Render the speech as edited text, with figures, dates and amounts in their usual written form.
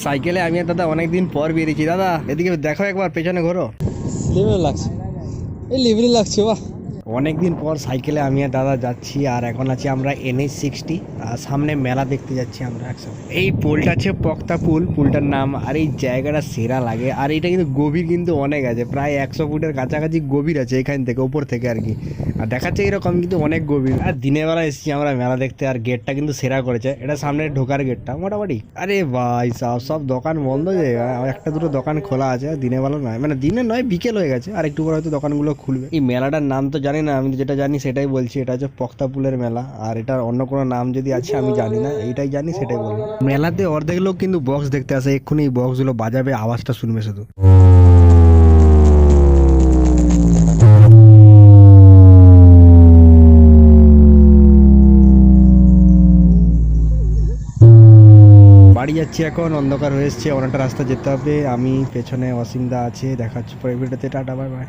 সাইকেলে আমি আর দাদা অনেকদিন পর বেরিয়েছি। দাদা এদিকে দেখো একবার, পেছনে ঘোরো। লেভেল লাগছে, এই লেভেল লাগছে বাহ। অনেকদিন পর সাইকেলে আমি আর দাদা যাচ্ছি, আর এখন আছি আমরা NH60, আর সামনে মেলা দেখতে যাচ্ছি আমরা একসাথে। এই পুলটা আছে পক্তা পুল, পুলটার নাম। আর এই জায়গাটা সেরা লাগে, আর এটা কিন্তু গভীর কিন্তু অনেক আছে, প্রায় 100 ফুটের কাছাকাছি গভীর আছে এখান থেকে, ওপর থেকে আর কি। আর দেখাচ্ছে এরকম কিন্তু অনেক গভীর। আর দিনের বেলা এসেছি আমরা মেলা দেখতে, আর গেটটা কিন্তু সেরা করেছে, এটা সামনে ঢোকার গেটটা মোটামুটি। আরে ভাই সব সব দোকান বন্ধ যে, একটা দুটো দোকান খোলা আছে, দিনের বেলা নয়, মানে দিনে নয়, বিকেল হয়ে গেছে, আর একটু পরে হয়তো দোকানগুলো খুলবে। এই মেলাটার নাম তো জানি না, আমি যেটা জানি সেটাই বলছি, এটা হচ্ছে পক্তাপুলের মেলা। আর এটার অন্য কোনো নাম যদি আছে আমি জানি না, এইটাই জানি সেটাই বলবো। মেলাতে অর্ধেক লোক কিন্তু বক্স দেখতে আসে, এক্ষুনি এই বক্সগুলো বাজাবে, আওয়াজটা শুনবে শুধু। বাড়ি যাচ্ছি এখন, অন্ধকার হয়ে এসছে, অনেকটা রাস্তা যেতে হবে। আমি পেছনে অসীমদা আছে, দেখা হচ্ছে পরে ভিডিওতে, টাটা বাই বাই।